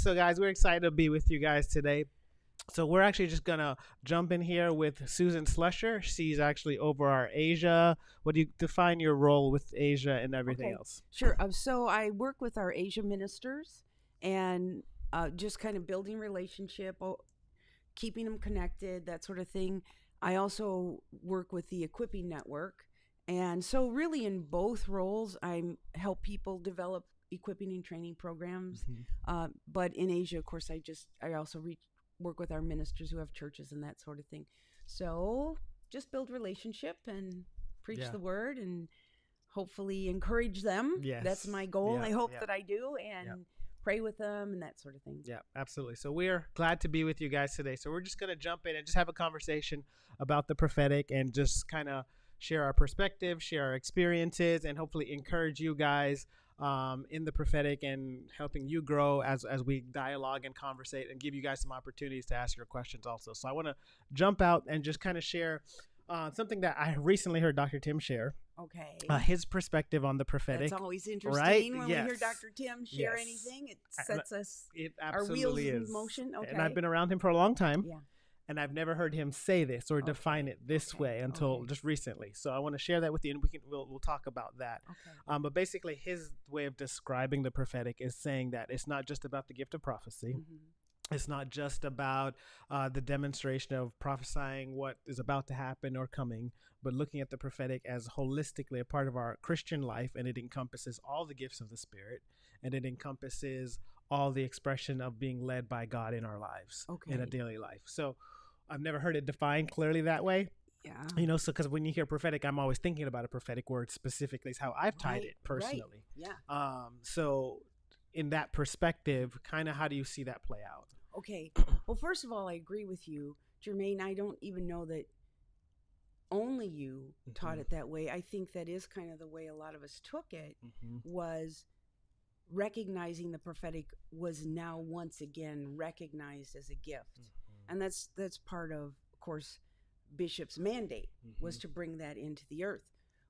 So, guys, we're excited to be with you guys today. So, we're actually just going to jump in here with Susan Slusher. She's actually over our Asia. What do you define your role with Asia and everything Okay, else? sure. So I work with our Asia ministers and just kind of building relationship, keeping them connected, that sort of thing. I also work with the equipping network. And so really in both roles, I help people develop equipping and training programs. Mhm. But in Asia, of course, I also work with our ministers who have churches and that sort of thing. So just build relationship and preach Yeah. the word and hopefully encourage them. That's Yes. my goal. Yeah. I hope Yeah. that I do Yeah. and pray with them and that sort of thing. Yeah, absolutely. So we're glad to be with you guys today. So we're just going to jump in and just have a conversation about the prophetic and just kind of share our perspective, share our experiences, and hopefully encourage you guys in the prophetic and helping you grow as we dialogue and conversate and give you guys some opportunities to ask your questions also. So I want to jump out and just kind of share something that I recently heard Dr. Tim share. Okay. His perspective on the prophetic. That's always interesting right? when Yes. we hear Dr. Tim share Yes. anything. It And sets us it our wheels absolutely in is. motion. Okay. And I've been around him for a long time. Yeah. And I've never heard him say this or define Okay. it this Okay. way until Okay. just recently. So I want to share that with you, and we'll talk about that. Okay. But basically, his way of describing the prophetic is saying that it's not just about the gift of prophecy. Mhm. It's not just about the demonstration of prophesying what is about to happen or coming, but looking at the prophetic as holistically a part of our Christian life, and it encompasses all the gifts of the Spirit, and it encompasses all the expression of being led by God in our lives, in a Okay. daily life. So I've never heard it defined clearly that way. Yeah. So because when you hear prophetic, I'm always thinking about a prophetic word specifically is how I've tied it personally. Right. Yeah. So in that perspective, kind of how do you see that play out? Okay. Well, first of all, I agree with you, Jermaine. I don't even know that only you taught Mhm. it that way. I think that is kind of the way a lot of us took it, Mm-hmm. was recognizing the prophetic was now once again recognized as a gift. Mm-hmm. And that's part of course, Bishop's mandate was to bring that into the earth.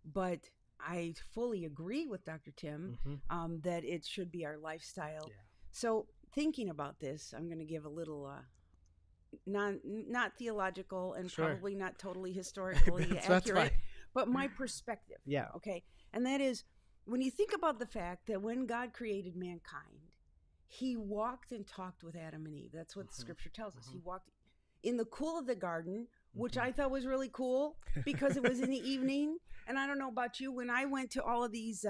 But I fully agree with Dr. Tim that it should be our lifestyle. Yeah. So thinking about this, I'm going to give a little not theological and Sure. probably not totally historically That's accurate, fine. but my perspective. Yeah. Okay. And that is when you think about the fact that when God created mankind, he walked and talked with Adam and Eve. That's what the scripture tells us. He walked in the cool of the garden, which I thought was really cool because it was in the evening. And I don't know about you, when I went to all of these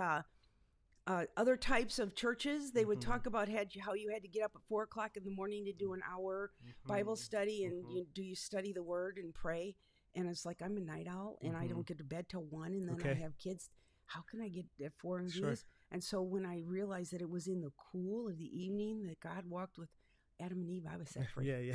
other types of churches, they would talk about how you had to get up at 4 o'clock in the morning to do an hour Bible study, and you study the Word and pray. And it's like, I'm a night owl, and I don't get to bed till 1, and then I have kids. How can I get at 4 and do this? And so when I realized that it was in the cool of the evening that God walked with Adam and Eve, I was set free.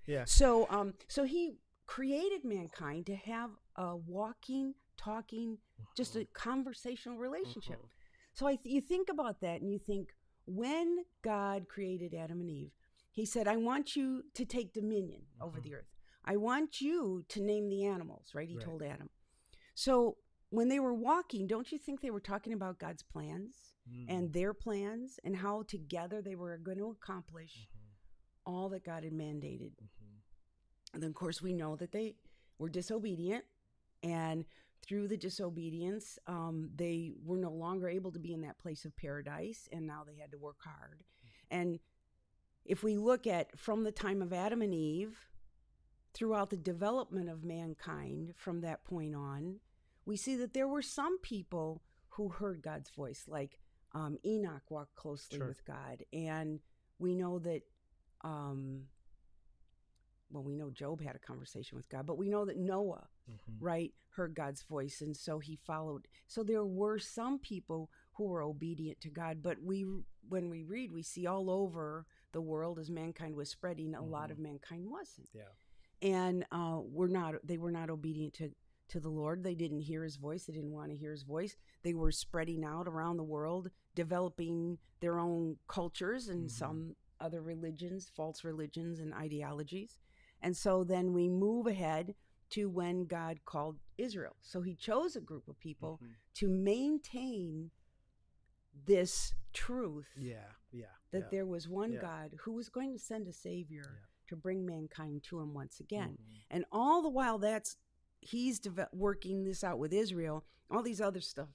Yeah. So he created mankind to have a walking, talking, just a conversational relationship. So you think about that and you think, when God created Adam and Eve, he said, I want you to take dominion over the earth. I want you to name the animals, right? He told Adam. So when they were walking, don't you think they were talking about God's plans and their plans and how together they were going to accomplish all that God had mandated? And then, of course, we know that they were disobedient, and through the disobedience, they were no longer able to be in that place of paradise, and now they had to work hard. And if we look at from the time of Adam and Eve, throughout the development of mankind from that point on, we see that there were some people who heard God's voice, like Enoch walked closely with God. And we know that, we know Job had a conversation with God, but we know that Noah, right, heard God's voice, and so he followed. So there were some people who were obedient to God, but when we read, we see all over the world as mankind was spreading, a lot of mankind wasn't. Yeah. And they were not obedient to the Lord. They didn't hear his voice. They didn't want to hear his voice. They were spreading out around the world, developing their own cultures and some other religions, false religions and ideologies. And so then we move ahead to when God called Israel. So he chose a group of people to maintain this truth Yeah. that there was one Yeah. God who was going to send a savior Yeah. to bring mankind to him once again. Mm-hmm. And all the while he's working this out with Israel, all these other stuff,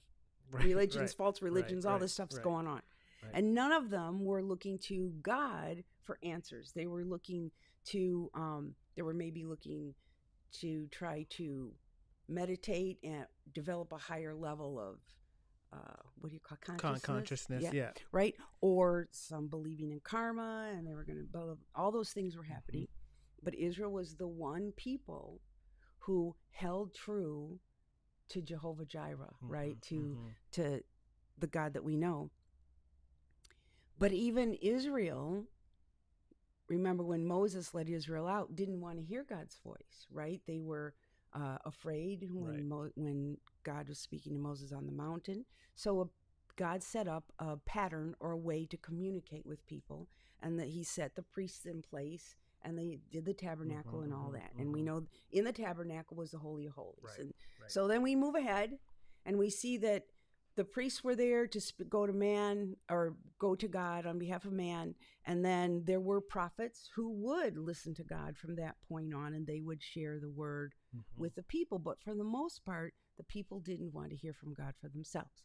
religions, false religions, all this stuff's going on. Right. And none of them were looking to God for answers. They were looking to, they were maybe looking to try to meditate and develop a higher level of, what do you call consciousness? Yeah. Right. Or some believing in karma, and they were going to, all those things were happening. Mm-hmm. But Israel was the one people who held true to Jehovah Jireh, right? To the God that we know. But even Israel, remember when Moses led Israel out, didn't want to hear God's voice, right? They were afraid when God was speaking to Moses on the mountain. So God set up a pattern or a way to communicate with people, and that he set the priests in place, and they did the tabernacle and all that. And we know in the tabernacle was the Holy of Holies. So then we move ahead, and we see that the priests were there to go to man, or go to God on behalf of man. And then there were prophets who would listen to God from that point on, and they would share the word with the people. But for the most part, the people didn't want to hear from God for themselves,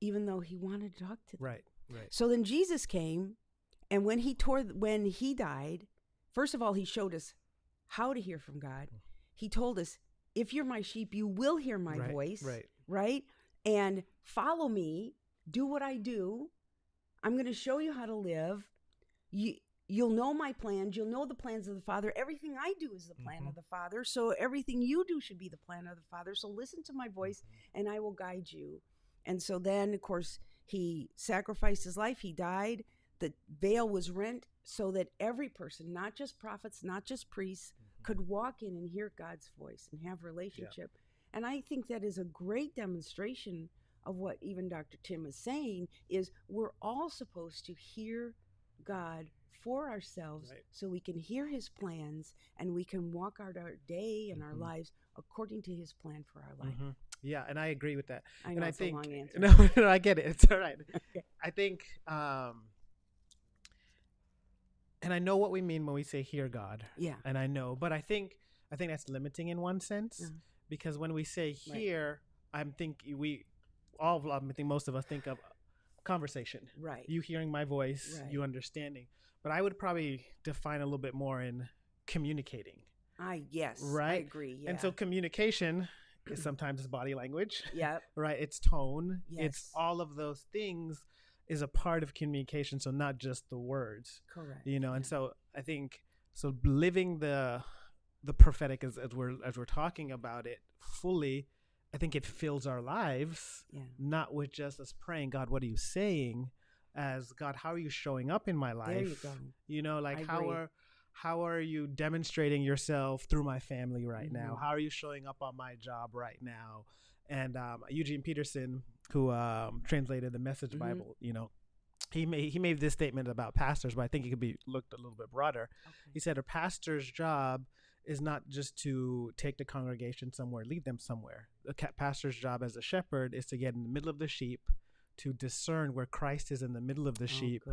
even though he wanted to talk to them. Right. So then Jesus came, and when he died, first of all, he showed us how to hear from God. He told us, if you're my sheep, you will hear my voice. Right? And follow me, do what I do. I'm going to show you how to live. You'll know my plans. You'll know the plans of the Father. Everything I do is the plan of the Father. So everything you do should be the plan of the Father. So listen to my voice, and I will guide you. And so then, of course, he sacrificed his life. He died. The veil was rent so that every person, not just prophets, not just priests, could walk in and hear God's voice and have relationship. Yeah. And I think that is a great demonstration of what even Dr. Tim is saying, is we're all supposed to hear God for ourselves, so we can hear his plans, and we can walk out our day and our lives according to his plan for our life. Yeah, and I agree with that. I know and it's a long answer. No, I get it. It's all right. Okay. I think, and I know what we mean when we say hear God. Yeah. And I know, but I think that's limiting in one sense. Because when we say hear, I think most of us think of conversation. Right. You hearing my voice, you understanding. But I would probably define a little bit more in communicating. Yes. Right? I agree. Yeah. And so communication is sometimes body language. Yep. Right? It's tone. Yes. It's all of those things is a part of communication. So not just the words. Correct. And so I think, so living the prophetic as we're talking about it fully, I think it fills our lives, not with just us praying, God, what are you saying? As God, how are you showing up in my life? There you go. Like how are you demonstrating yourself through my family right now? How are you showing up on my job right now? And Eugene Peterson, who translated the Message Bible, he made this statement about pastors, but I think it could be looked a little bit broader. Okay. He said a pastor's job is not just to take the congregation somewhere, lead them somewhere. The pastor's job as a shepherd is to get in the middle of the sheep, to discern where Christ is in the middle of the sheep,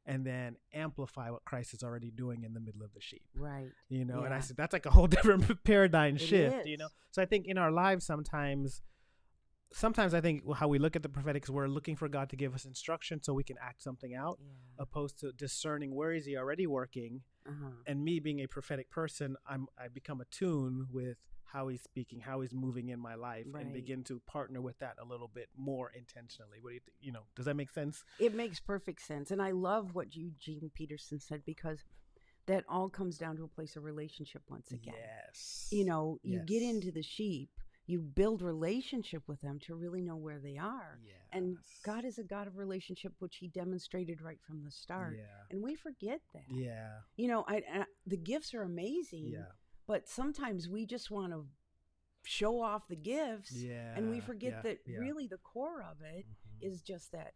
and then amplify what Christ is already doing in the middle of the sheep. Right. And I said, that's like a whole different paradigm shift, So I think in our lives sometimes I think how we look at the prophetic is we're looking for God to give us instruction so we can act something out, opposed to discerning where is he already working. And me being a prophetic person, I become attuned with how he's speaking, how he's moving in my life, and begin to partner with that a little bit more intentionally. What do you think? Does that make sense? It makes perfect sense. And I love what Eugene Peterson said, because that all comes down to a place of relationship once again. Yes. You get into the sheep, you build relationship with them to really know where they are. Yes. And God is a God of relationship, which he demonstrated right from the start. Yeah. And we forget that. Yeah. The gifts are amazing. Yeah. But sometimes we just want to show off the gifts. Yeah. And we forget that really the core of it is just that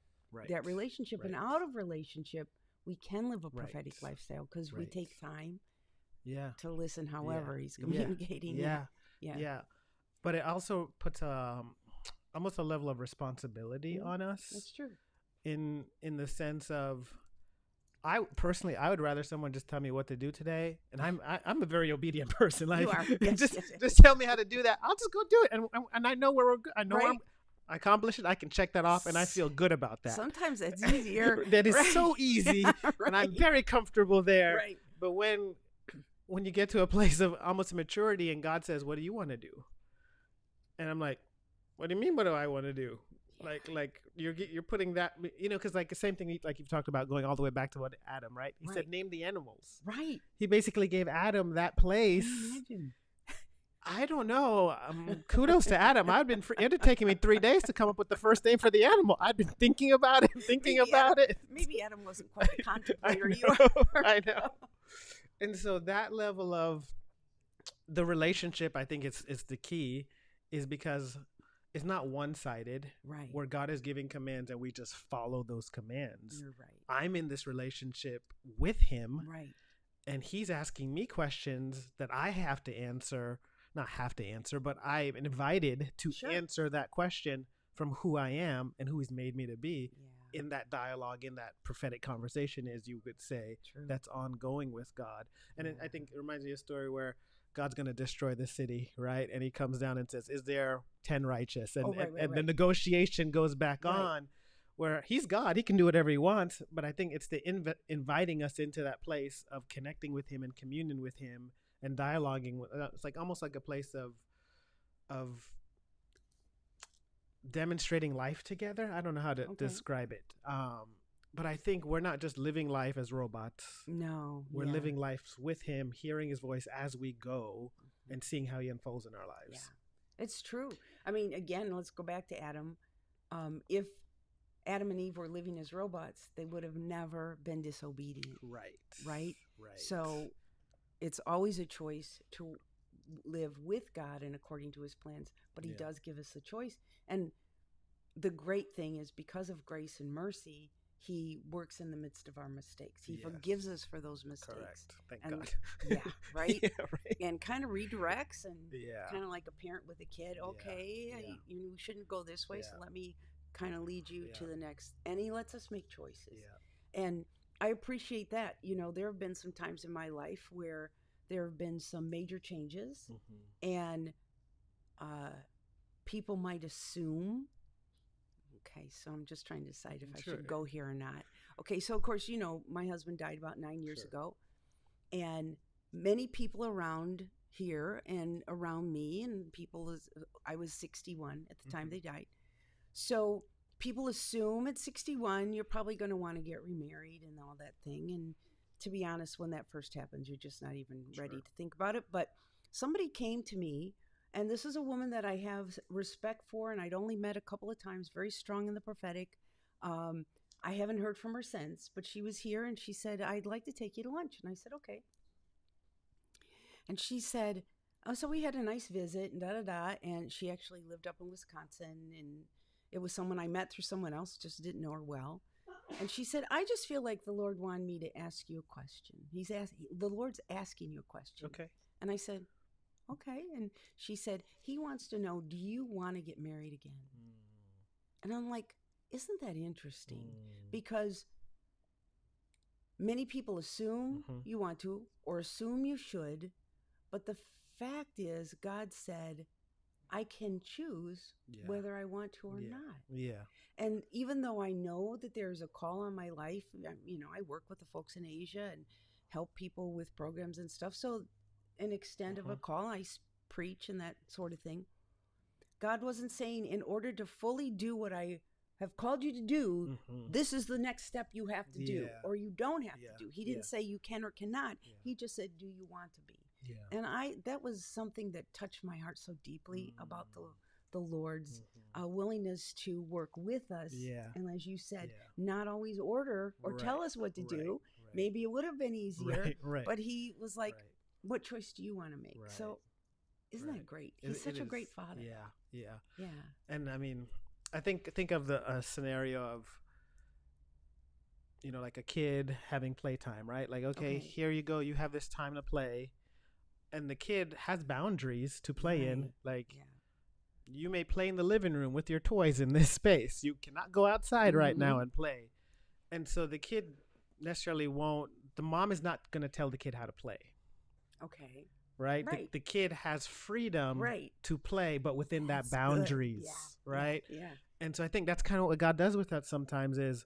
relationship. Right. And out of relationship, we can live a prophetic lifestyle, because we take time to listen however he's communicating. Yeah. Yeah. But it also puts almost a level of responsibility on us. That's true. in the sense of, I personally, I would rather someone just tell me what to do today, and I'm a very obedient person. You Like, are. Yes, just yes, yes. just tell me how to do that. I'll just go do it, and I know where we're. I know where Right. I accomplished it. I can check that off, and I feel good about that. Sometimes it's easier. That is Right. so easy, and I'm Right. very comfortable there. Right. But when you get to a place of almost maturity, and God says, "What do you want to do?" and I'm like, "What do you mean? What do I want to do?" Like you're putting that, because like the same thing, like you've talked about, going all the way back to what Adam, right? He said, Right. name the animals. Right. He basically gave Adam that Can place. you imagine? I don't know. Kudos to Adam. It had taken me 3 days to come up with the first name for the animal. I'd been thinking about it, Maybe Adam wasn't quite the I contemplator you know, are. I know. And so that level of the relationship, I think it's the key, is because it's not one-sided, Right. where God is giving commands and we just follow those commands. You're right. I'm in this relationship with him, Right. and he's asking me questions that I have to answer. Not have to answer, but I'm invited to Sure. answer that question from who I am and who he's made me to be, Yeah. in that dialogue, in that prophetic conversation, as you would say, True. that's ongoing with God. And Yeah. I think it reminds me of a story where God's going to destroy the city, right? And he comes down and says, is there 10 righteous? And, right, and the right. negotiation goes back Right. on, where he's God. He can do whatever he wants. But I think it's the inviting us into that place of connecting with him and communion with him and dialoguing. It's like almost like a place of demonstrating life together. I don't know how to describe it. But I think we're not just living life as robots. No. We're Yeah. living life with him, hearing his voice as we go, and seeing how he unfolds in our lives. Yeah. It's true. I mean, again, let's go back to Adam. If Adam and Eve were living as robots, they would have never been disobedient. Right. Right? Right. So it's always a choice to live with God and according to his plans, but he does give us the choice. And the great thing is, because of grace and mercy, he works in the midst of our mistakes. He forgives us for those mistakes. Correct. Thank and, God. Yeah, right? Yeah, right. And kind of redirects, and Yeah. kind of like a parent with a kid. Okay, Yeah. you shouldn't go this way, so let me kind of lead you to the next. And he lets us make choices. Yeah. And I appreciate that. There have been some times in my life where there have been some major changes, and people might assume. Okay, so I'm just trying to decide if I should go here or not. Okay, so of course, my husband died about 9 years ago, and many people around here and around me, and I was 61 at the time they died. So people assume at 61, you're probably going to want to get remarried and all that thing. And to be honest, when that first happens, you're just not even ready to think about it. But somebody came to me, and this is a woman that I have respect for, and I'd only met a couple of times, very strong in the prophetic. I haven't heard from her since, but she was here, and she said, I'd like to take you to lunch. And I said, okay. And she said, oh, so we had a nice visit, and da-da-da. And she actually lived up in Wisconsin, and it was someone I met through someone else, just didn't know her well. And she said, I just feel like the Lord wanted me to ask you a question. The Lord's asking you a question. Okay. And I said, okay. And she said, he wants to know, do you want to get married again? And I'm like, isn't that interesting? Because many people assume you want to, or assume you should. But the fact is, God said, I can choose whether I want to or not. Yeah. And even though I know that there's a call on my life, I work with the folks in Asia and help people with programs and stuff. So an extent of a call, I preach and that sort of thing. God wasn't saying, in order to fully do what I have called you to do, this is the next step you have to do, or you don't have to do. He didn't say you can or cannot. He just said, do you want to be? Yeah. And that was something that touched my heart so deeply about the Lord's willingness to work with us. Yeah. And as you said, not always order or tell us what to do. Right. Maybe it would have been easier, but he was like, what choice do you want to make? Right. So isn't that great? He's such a great father. Yeah. And I mean, I think of the scenario of, like a kid having playtime, right? Like, okay, here you go. You have this time to play. And the kid has boundaries to play in. Like, You may play in the living room with your toys in this space. You cannot go outside right now and play. And so the kid necessarily won't, the mom is not going to tell the kid how to play. Okay. Right? Right. The kid has freedom Right. to play, but within That's that boundaries. good. Right? Yeah. And so I think that's kind of what God does with that sometimes is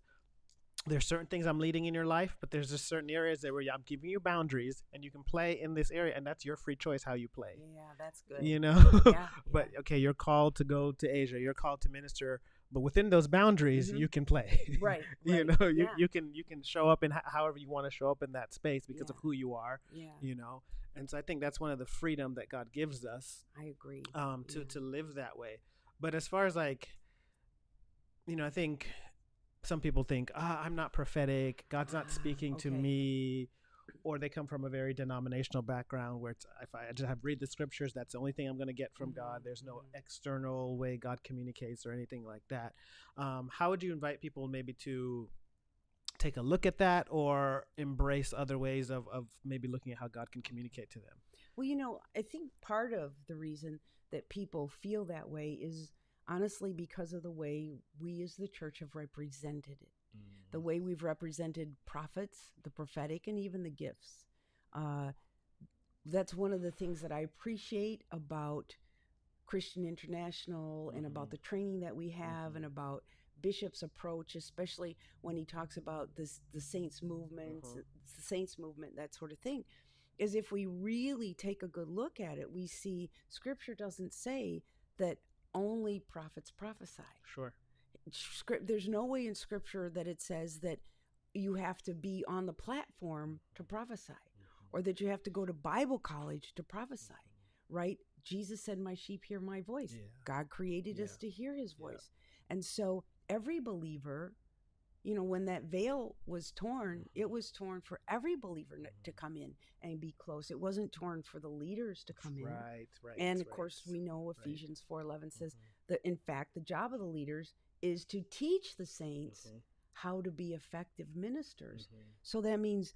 there's certain things I'm leading in your life, but there's just certain areas that where I'm giving you boundaries and you can play in this area, and that's your free choice how you play. Yeah, that's good. You know? Yeah. But okay, you're called to go to Asia, you're called to minister, but within those boundaries, you can play. Right. You know, you can show up in however you want to show up in that space because of who you are. Yeah. You know, and so I think that's one of the freedom that God gives us. I agree. To live that way. But as far as like, you know, I think some people think, I'm not prophetic. God's not speaking to me. Or they come from a very denominational background where it's, if I just have read the scriptures, that's the only thing I'm going to get from God. There's no external way God communicates or anything like that. How would you invite people maybe to take a look at that or embrace other ways of maybe looking at how God can communicate to them? Well, you know, I think part of the reason that people feel that way is honestly because of the way we as the church have represented it. The way we've represented prophets, the prophetic, and even the gifts. That's one of the things that I appreciate about Christian International and about the training that we have and about Bishop's approach, especially when he talks about the saints movement, the saints movement, that sort of thing, is if we really take a good look at it, we see Scripture doesn't say that only prophets prophesy. Sure. There's no way in Scripture that it says that you have to be on the platform to prophesy or that you have to go to Bible college to prophesy, right? Jesus said, my sheep hear my voice. God created us to hear his voice. And so every believer, you know, when that veil was torn, it was torn for every believer to come in and be close. It wasn't torn for the leaders to come in. Right. And of course, we know Ephesians 4:11 says that, in fact, the job of the leaders is to teach the saints how to be effective ministers. So that means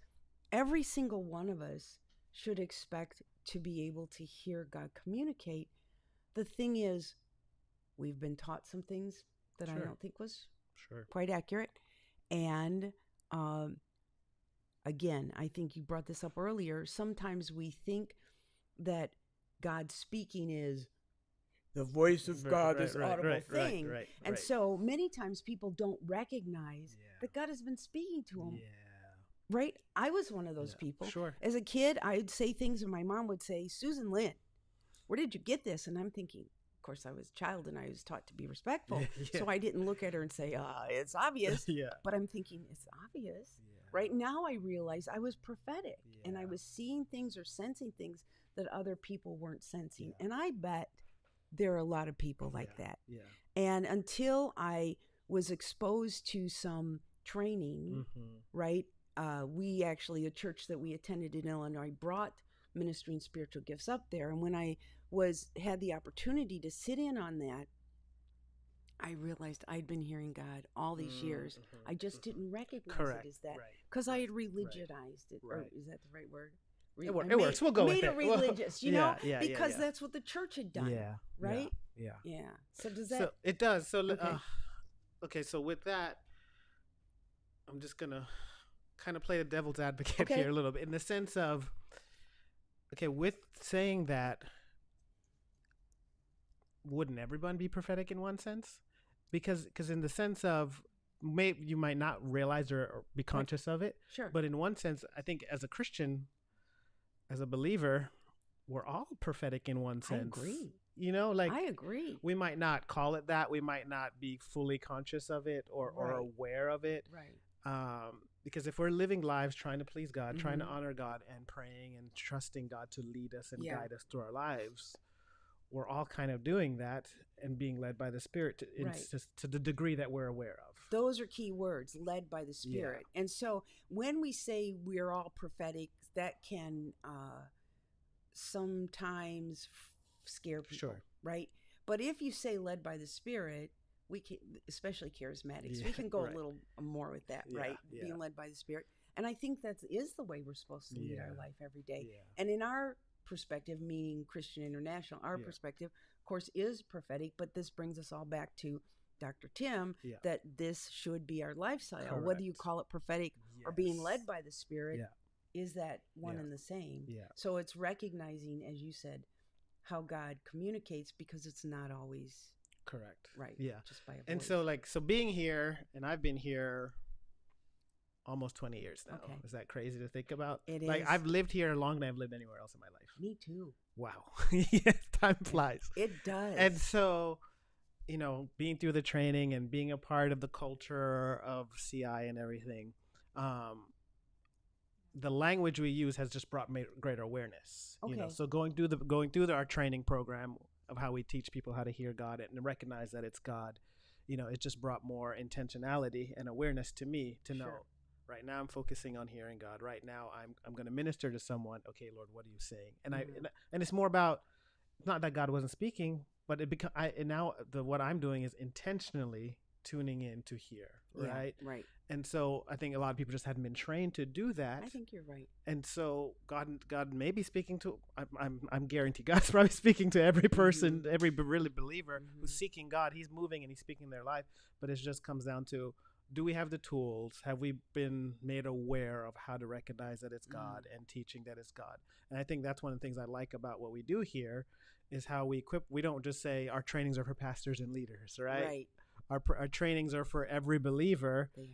every single one of us should expect to be able to hear God communicate. The thing is, we've been taught some things that I don't think was quite accurate. And again, I think you brought this up earlier. Sometimes we think that God speaking is the voice of God, this audible thing. And so many times people don't recognize that God has been speaking to them. Right? I was one of those people. As a kid, I'd say things and my mom would say, Susan Lynn, where did you get this? And I'm thinking, of course, I was a child and I was taught to be respectful. So I didn't look at her and say, it's obvious. But I'm thinking, it's obvious. Right now I realize I was prophetic and I was seeing things or sensing things that other people weren't sensing. And I bet there are a lot of people like that. And until I was exposed to some training, right? We actually, a church that we attended in Illinois, brought ministering spiritual gifts up there. And when I had the opportunity to sit in on that, I realized I'd been hearing God all these years. I just didn't recognize it as that because I had religionized it. Or is that the right word? It works. We'll go with it. Made it religious, you know, because that's what the church had done. Right? Yeah. So does that? So it does. So okay. So with that, I'm just gonna kind of play the devil's advocate here a little bit in the sense of, okay, with saying that, wouldn't everyone be prophetic in one sense? Because in the sense of, you might not realize or be conscious of it. But in one sense, I think as a Christian, as a believer, we're all prophetic in one sense. I agree. You know, like I agree. We might not call it that. We might not be fully conscious of it or aware of it. Because if we're living lives trying to please God, trying to honor God and praying and trusting God to lead us and guide us through our lives, we're all kind of doing that and being led by the Spirit to the degree that we're aware of. Those are key words, led by the Spirit. And so when we say we're all prophetic, that can sometimes scare people, right? But if you say led by the Spirit, we can, especially charismatics, we can go a little more with that, right? Being led by the Spirit. And I think that is the way we're supposed to lead our life every day. And in our perspective, meaning Christian International, our perspective, of course, is prophetic. But this brings us all back to Dr. Tim, that this should be our lifestyle. Correct. Whether you call it prophetic or being led by the Spirit, is that one and the same. So it's recognizing, as you said, how God communicates, because it's not always correct. Right. Yeah. Just by a voice. And so being here, and I've been here almost 20 years now. Okay. Is that crazy to think about? It like, is. I've lived here longer than I've lived anywhere else in my life. Me too. Wow. Yeah, time flies. It does. And so, being through the training and being a part of the culture of CI and everything, the language we use has just brought greater awareness. Okay. So going through our training program of how we teach people how to hear God and recognize that it's God, it just brought more intentionality and awareness to me to know. Right now I'm focusing on hearing God. Right now I'm going to minister to someone. Okay, Lord, what are you saying? And and it's more about, not that God wasn't speaking, but what I'm doing is intentionally tuning in to hear, right? Yeah, right. And so I think a lot of people just hadn't been trained to do that. I think you're right. And so God may be speaking to, I'm guaranteed God's probably speaking to every person, every really believer who's seeking God. He's moving and he's speaking their life, but it just comes down to, do we have the tools? Have we been made aware of how to recognize that it's God and teaching that it's God? And I think that's one of the things I like about what we do here, is how we equip. We don't just say our trainings are for pastors and leaders, right? Right. Our trainings are for every believer. They are.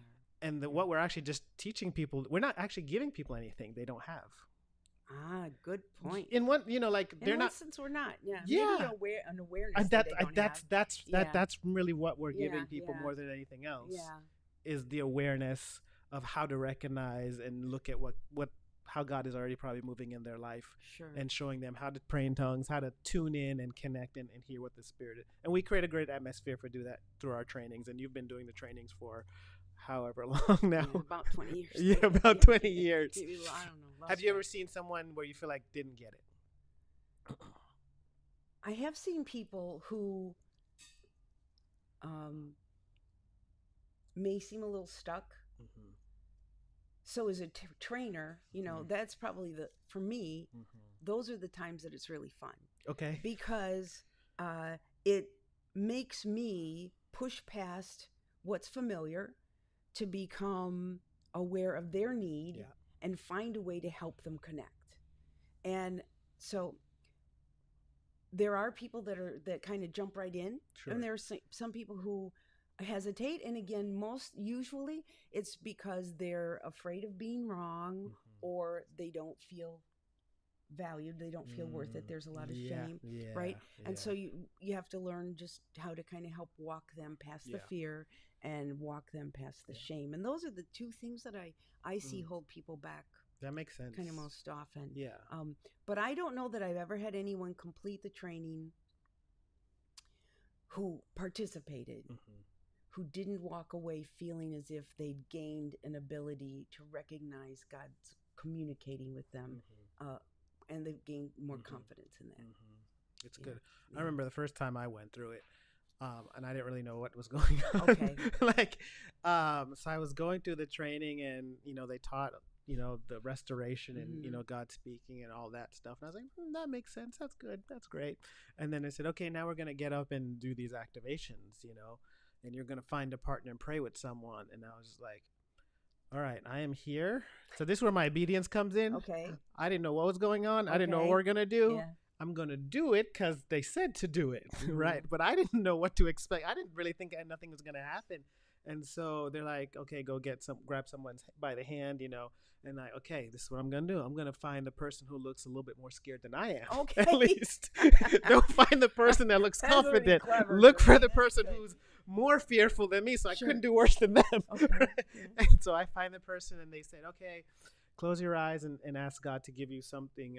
And what we're actually just teaching people, we're not actually giving people anything they don't have. Ah, good point. In one, like they're not. Since we're not, yeah. Maybe an awareness that's really what we're giving people more than anything else. Yeah. Is the awareness of how to recognize and look at how God is already probably moving in their life, and showing them how to pray in tongues, how to tune in and connect and hear what the Spirit is. And we create a great atmosphere for do that through our trainings. And you've been doing the trainings for however long now. Yeah, about 20 years. Yeah, about 20 years. I don't know. Have you ever seen someone where you feel like didn't get it? I have seen people who may seem a little stuck. So as a trainer, that's probably for me, those are the times that it's really fun. Okay. Because it makes me push past what's familiar to become aware of their need and find a way to help them connect. And so there are people that kind of jump right in, and there are some people who hesitate. And again, usually it's because they're afraid of being wrong, or they don't feel valued, they don't feel worth it. There's a lot of shame, right? And so you have to learn just how to kind of help walk them past the fear and walk them past the shame. And those are the two things that I see hold people back. That makes sense. Kind of most often. Yeah. But I don't know that I've ever had anyone complete the training who participated, who didn't walk away feeling as if they'd gained an ability to recognize God's communicating with them, and they've gained more confidence in that. It's good. I remember the first time I went through it, and I didn't really know what was going on. Okay. So I was going through the training, and they taught the restoration and God speaking and all that stuff, and I was like, that makes sense, that's good, that's great. And then they said, okay, now we're gonna get up and do these activations, and you're gonna find a partner and pray with someone. And I was just like, all right, I am here. So this is where my obedience comes in. Okay. I didn't know what was going on. I didn't know what we're gonna do. I'm gonna do it because they said to do it, right? But I didn't know what to expect. I didn't really think nothing was gonna happen. And so they're like, okay, go grab someone by the hand, and okay, this is what I'm going to do. I'm going to find the person who looks a little bit more scared than I am. Okay. At least. Don't find the person that looks confident. Look for the person who's more fearful than me, so I couldn't do worse than them. Okay. And so I find the person, and they said, okay, close your eyes and ask God to give you something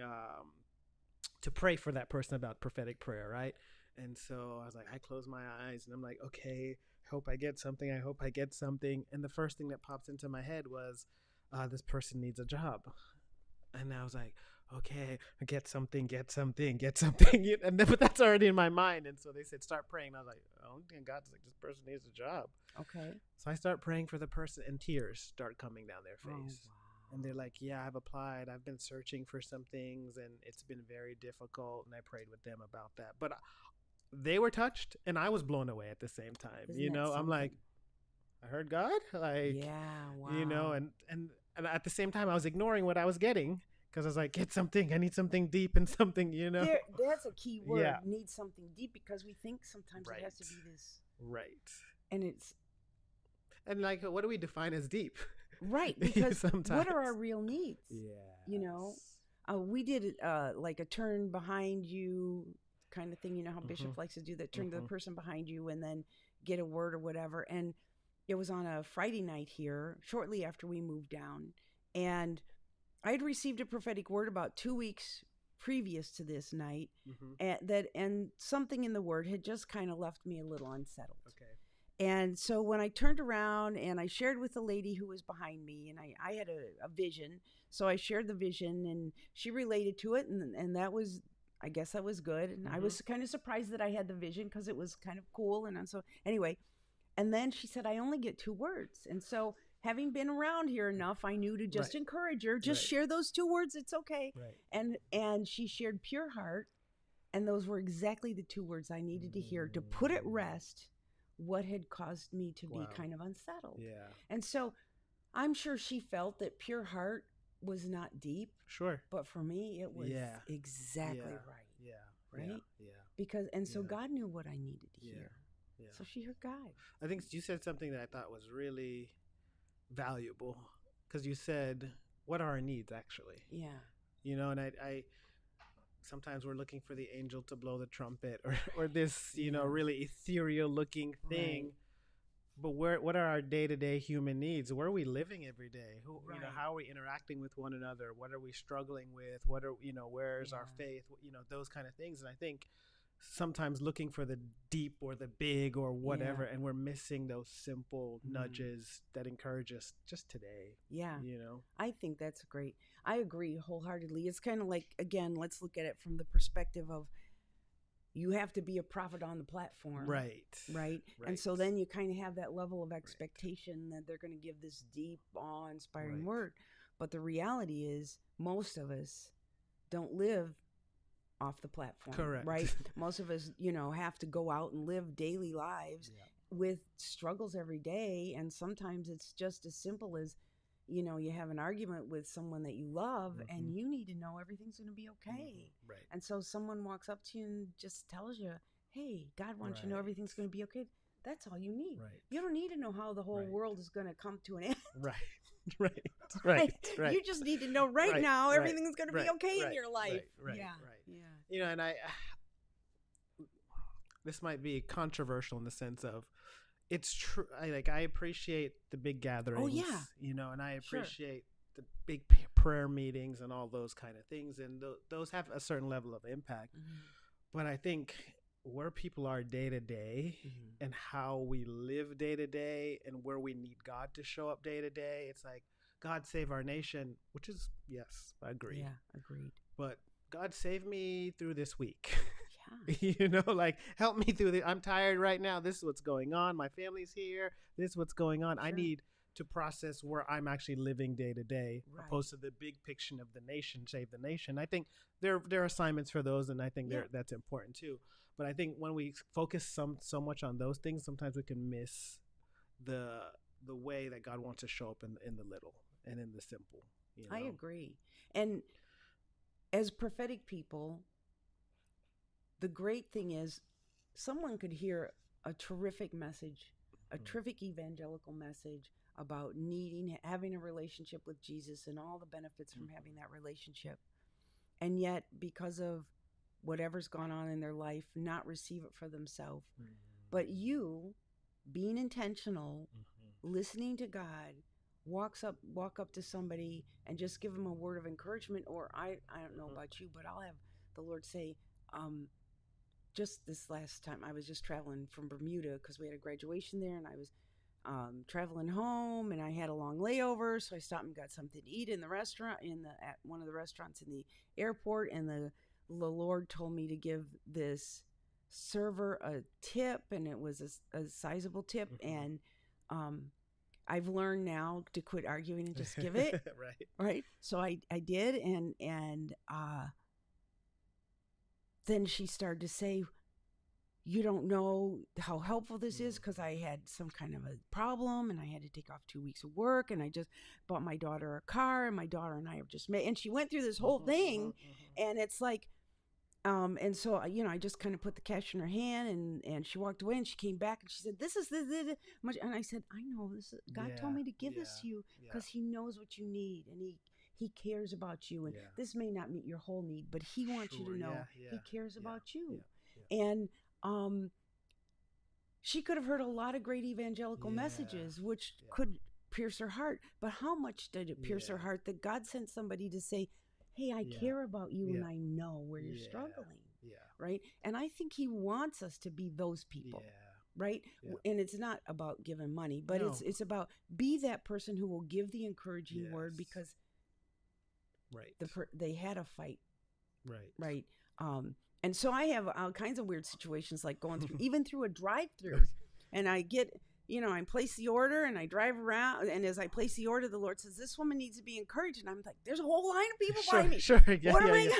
to pray for that person about prophetic prayer, right? And so I was like, I close my eyes, and I'm like, okay, hope I get something. I hope I get something. And the first thing that pops into my head was, this person needs a job. And I was like, okay, get something. And then, but that's already in my mind. And so they said, start praying. And I was like, oh, God's like, this person needs a job. Okay. So I start praying for the person, and tears start coming down their face. Oh, wow. and they're like, yeah, I've applied, I've been searching for some things, and it's been very difficult, and I prayed with them about that. But they were touched, and I was blown away at the same time. Isn't You that know, I'm like, something? I heard God, like, Yeah, you know, wow. and at the same time, I was ignoring what I was getting because I was like, get something. I need something deep and something, you know. That's a key Yeah. word, need something deep, because we think sometimes it has Right. to be this, Right. and it's And like, what do we define as deep? right, because what are our Sometimes. real needs? You know, Yes. we did like a turn behind you kind of thing. You know how Mm-hmm. Bishop likes to do that, turn to the Mm-hmm. person behind you and then get a word or whatever. And it was on a Friday night here, shortly after we moved down. And I had received a prophetic word about 2 weeks previous to this night, Mm-hmm. and something in the word had just kind of left me a little unsettled. Okay. And so when I turned around and I shared with the lady who was behind me, and I had a vision. So I shared the vision and she related to it. And that was, I guess that was good. And I Mm-hmm. was kind of surprised that I had the vision because it was kind of cool. And so, anyway, and then she said, I only get 2 words. And so, having been around here enough, I knew to just Right. encourage her, just Right. share those 2 words. It's okay. Right. And she shared pure heart. And those were exactly the 2 words I needed to hear to put at rest what had caused me to be Wow. kind of unsettled. Yeah. And so I'm sure she felt that pure heart was not deep, Sure. but for me, it was Yeah. exactly Yeah. right. Yeah. Right? Yeah. Because, and so Yeah. God knew what I needed to Yeah. hear. Yeah. So she heard God. I think you said something that I thought was really valuable because you said, "What are our needs actually?" Yeah. You know, and I sometimes we're looking for the angel to blow the trumpet or this, you know, Yes. really ethereal looking thing. Right. But what are our day-to-day human needs? Where are we living every day? You know, Right. how are we interacting with one another? What are we struggling with? What are, you know, where's our Yeah. faith? You know, those kind of things. And I think sometimes looking for the deep or the big or whatever, Yeah. and we're missing those simple Mm. nudges that encourage us just today, Yeah. you know. I think that's great. I agree wholeheartedly. It's kind of like, again, let's look at it from the perspective of you have to be a prophet on the platform. Right. Right. And Right. so then you kind of have that level of Right. expectation that they're going to give this deep, awe inspiring Right. word. But the reality is, most of us don't live off the platform. Correct. Right. Most of us, you know, have to go out and live daily lives Yeah. with struggles every day. And sometimes it's just as simple as, you know, you have an argument with someone that you love and Mhm. you need to know everything's going to be okay. Right. And so someone walks up to you and just tells you, hey, God wants you to know Right. everything's going to be okay. That's all you need. Right. You don't need to know how the whole Right. world is going to come to an end. Right. Right. Right. Right. You just need to know right, Right, now right, everything's going to right, be okay in right, your life. right, Yeah. right. Yeah. You know, and this might be controversial in the sense of it's true. I appreciate the big gatherings. Oh, yeah. You know, and I Sure. appreciate the big prayer meetings and all those kind of things, and those have a certain level of impact. Mhm. But I think where people are day to day Mhm. and how we live day to day and where we need God to show up day to day, it's like God save our nation, which is, yes, I agree. Yeah, agreed. But God save me through this week. Yeah. You know, like help me through I'm tired right now. This is what's going on. My family's here. This is what's going on. I Sure. need to process where I'm actually living day to day, Right. opposed to the big picture of the nation, save the nation. I think there are assignments for those, and I think Yeah. that's important too. But I think when we focus so much on those things, sometimes we can miss the way that God wants to show up in the little and in the simple. You know? I agree. And as prophetic people, the great thing is someone could hear a terrific message, a Mhm. terrific evangelical message about having a relationship with Jesus and all the benefits from having that relationship. And yet, because of whatever's gone on in their life, not receive it for themselves. Mhm. But you, being intentional, listening to God, walk up to somebody and just give them a word of encouragement. Or I don't know about you, but I'll have the Lord say, just this last time I was just traveling from Bermuda because we had a graduation there, and I was traveling home, and I had a long layover, so I stopped and got something to eat in the restaurant at one of the restaurants in the airport, and the Lord told me to give this server a tip, and it was a sizable tip, and I've learned now to quit arguing and just give it. Right. Right. So I did. And then she started to say, you don't know how helpful this is, because I had some kind of a problem and I had to take off 2 weeks of work, and I just bought my daughter a car, and my daughter and I have just made, and she went through this whole thing. And it's like, and so, I just kind of put the cash in her hand, and she walked away, and she came back and she said, this is much. And I said, I know this. God told me to give this to you because he knows what you need, and he cares about you. And this may not meet your whole need, but he wants you to know he cares about you. And, she could have heard a lot of great evangelical messages, which could pierce her heart. But how much did it pierce her heart that God sent somebody to say, hey, I care about you, and I know where you're struggling, right? And I think he wants us to be those people, right? And it's not about giving money, but it's about be that person who will give the encouraging word, because they had a fight, right? And so I have all kinds of weird situations, like going through, even through a drive-through, and I get, I place the order and I drive around, and as I place the order, the Lord says, this woman needs to be encouraged. And I'm like, there's a whole line of people behind me. What am I,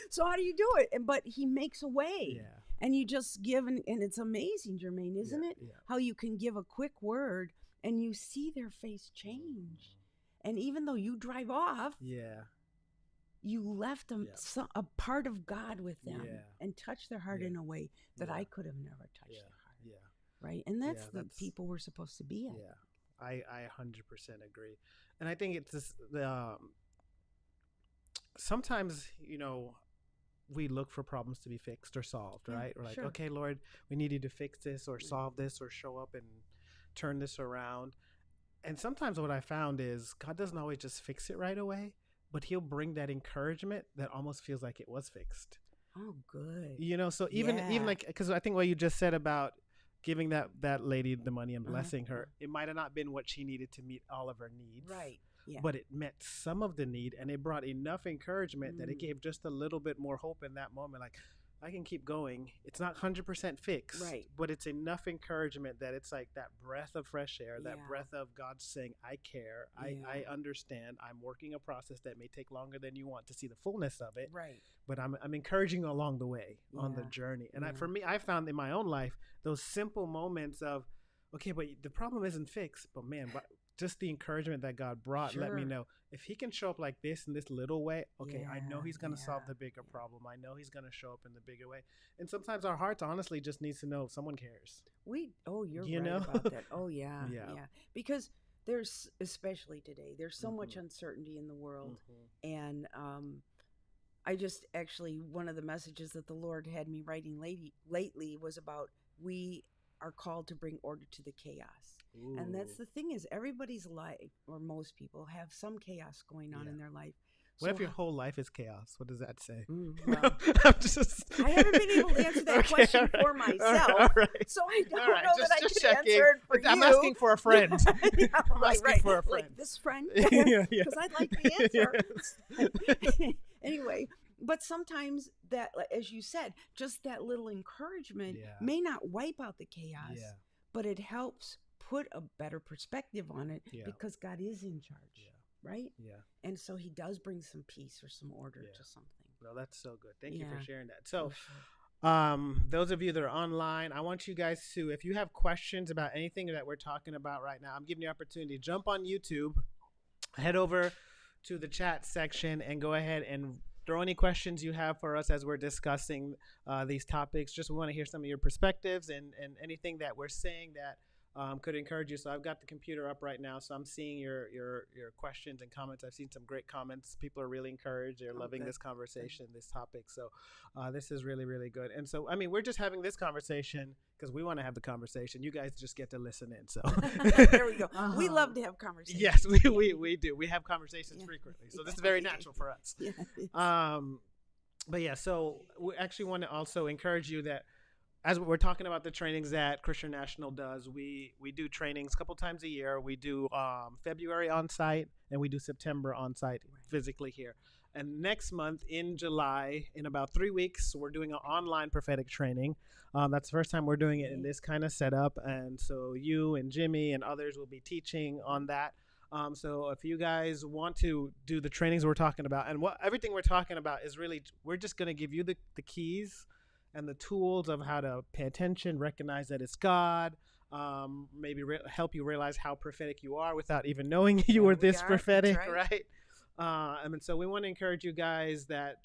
so how do you do it? But he makes a way, and you just give, and it's amazing, Jermaine, isn't it? How you can give a quick word and you see their face change. And even though you drive off, you left them a part of God with them, and touched their heart in a way that I could have never touched their heart. Right. And that's the people we're supposed to be at. I 100% agree. And I think it's this, sometimes, we look for problems to be fixed or solved, right? We're like, okay, Lord, we need you to fix this or solve this or show up and turn this around. And sometimes what I found is God doesn't always just fix it right away, but he'll bring that encouragement that almost feels like it was fixed. Oh, good. So even like, because I think what you just said about giving that lady the money and blessing her, it might have not been what she needed to meet all of her needs. Right. Yeah. But it met some of the need, and it brought enough encouragement that it gave just a little bit more hope in that moment. Like, I can keep going. It's not 100% fixed, right, but it's enough encouragement that it's like that breath of fresh air, that breath of God saying, I care, I understand, I'm working a process that may take longer than you want to see the fullness of it, right? But I'm encouraging you along the way on the journey. And for me, I found in my own life those simple moments of, okay, but the problem isn't fixed, but man, just the encouragement that God brought let me know, if he can show up like this in this little way, okay, I know he's going to solve the bigger problem. I know he's going to show up in the bigger way. And sometimes our hearts honestly just needs to know someone cares. You're right about that. Oh, yeah. Because there's, especially today, there's so much uncertainty in the world. And I just actually, one of the messages that the Lord had me writing lately was about, we are called to bring order to the chaos. Ooh. And that's the thing, is everybody's life, or most people, have some chaos going on in their life. What if your whole life is chaos? What does that say? Well, I haven't been able to answer that question for myself, so I don't know that I can answer it for you. I'm asking for a friend. I'm asking for a friend. Like this friend, because I'd like the answer. Anyway, but sometimes that, as you said, just that little encouragement may not wipe out the chaos, but it helps put a better perspective on it, because God is in charge, right? Yeah. And so he does bring some peace or some order to something. Well, that's so good. Thank you for sharing that. So those of you that are online, I want you guys to, if you have questions about anything that we're talking about right now, I'm giving you an opportunity to jump on YouTube, head over to the chat section, and go ahead and throw any questions you have for us as we're discussing these topics. Just we want to hear some of your perspectives and anything that we're saying that could encourage you. So I've got the computer up right now, so I'm seeing your questions and comments. I've seen some great comments. People are really encouraged. They're loving this conversation, this topic. So this is really, really good. And so, I mean, we're just having this conversation because we want to have the conversation. You guys just get to listen in. So there we go. We love to have conversations. Yes, we do. We have conversations frequently. So this is very natural for us. But yeah, so we actually want to also encourage you that as we're talking about the trainings that Christian National does, we do trainings a couple times a year. We do February on site, and we do September on site physically here. And next month in July, in about 3 weeks, we're doing an online prophetic training. That's the first time we're doing it in this kind of setup. And so you and Jimmy and others will be teaching on that. So if you guys want to do the trainings we're talking about, and what everything we're talking about is really, we're just going to give you the keys and the tools of how to pay attention, recognize that it's God, maybe help you realize how prophetic you are without even knowing you were this prophetic, right? I mean, so we want to encourage you guys that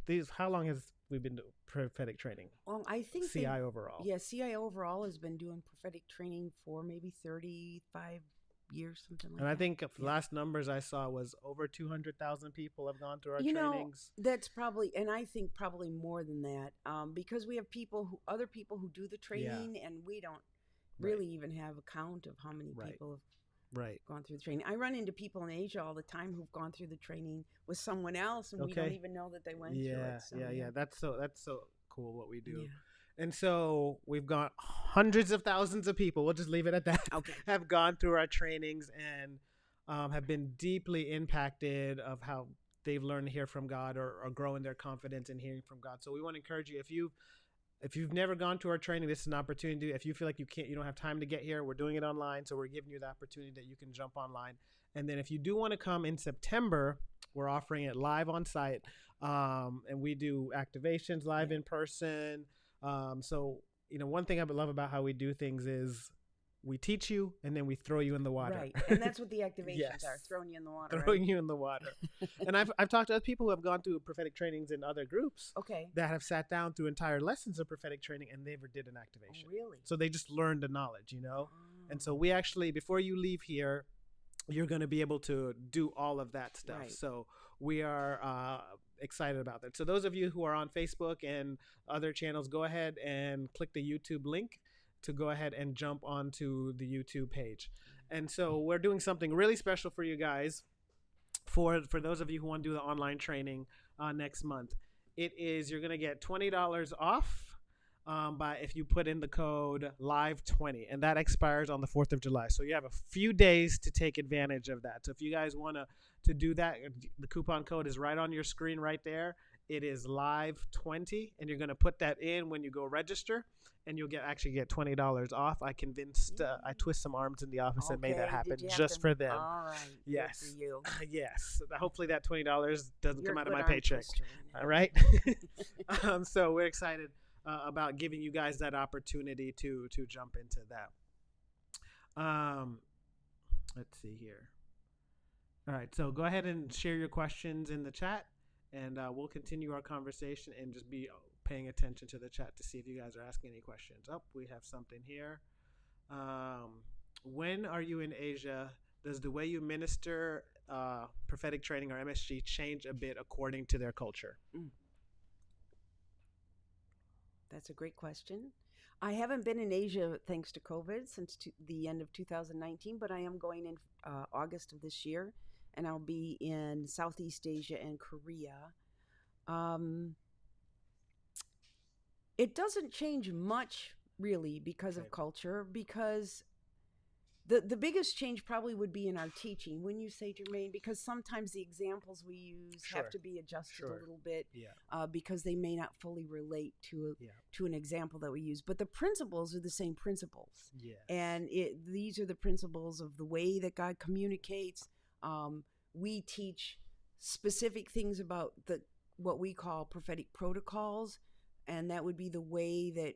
these. How long has we been doing prophetic training? Well, I think CI overall. Yeah, CI overall has been doing prophetic training for maybe 35 years, something like that. And I think the last numbers I saw was over 200,000 people have gone through our trainings. That's probably, and I think probably more than that, because we have other people who do the training, and we don't really even have a count of how many people have gone through the training. I run into people in Asia all the time who've gone through the training with someone else, and we don't even know that they went through it. So, That's so cool what we do. And so we've got hundreds of thousands of people, we'll just leave it at that, have gone through our trainings and have been deeply impacted of how they've learned to hear from God or grow in their confidence in hearing from God. So we want to encourage you, if you've never gone to our training, this is an opportunity. If you feel like you don't have time to get here, we're doing it online. So we're giving you the opportunity that you can jump online. And then if you do want to come in September, we're offering it live on site. And we do activations live in person. So, one thing I love about how we do things is we teach you and then we throw you in the water. Right. And that's what the activations are, throwing you in the water. Throwing you in the water. And I've talked to other people who have gone through prophetic trainings in other groups that have sat down through entire lessons of prophetic training and never did an activation. Oh, really? So they just learned the knowledge, And so we actually, before you leave here, you're going to be able to do all of that stuff. Right. So we are excited about that. So those of you who are on Facebook and other channels, go ahead and click the YouTube link to go ahead and jump onto the YouTube page. And so we're doing something really special for you guys, for those of you who want to do the online training next month. You're going to get $20 off if you put in the code LIVE20, and that expires on the 4th of July. So you have a few days to take advantage of that. So if you guys want to do that, the coupon code is right on your screen right there. It is LIVE20, and you're going to put that in when you go register, and you'll actually get $20 off. I twist some arms in the office and made that happen just for them. All right. Yes. Good for you. Yes. Hopefully that $20 doesn't come out of my paycheck. All right. So we're excited about giving you guys that opportunity to jump into that. Let's see here. All right. So go ahead and share your questions in the chat, and we'll continue our conversation and just be paying attention to the chat to see if you guys are asking any questions. We have something here. When are you in Asia? Does the way you minister prophetic training or MSG change a bit according to their culture? That's a great question. I haven't been in Asia thanks to COVID since the end of 2019, but I am going in August of this year, and I'll be in Southeast Asia and Korea. It doesn't change much, really, because of culture, because the biggest change probably would be in our teaching, when you say, Jermaine, because sometimes the examples we use have to be adjusted a little bit because they may not fully relate to an example that we use. But the principles are the same principles. Yes. And these are the principles of the way that God communicates. We teach specific things about what we call prophetic protocols, and that would be the way that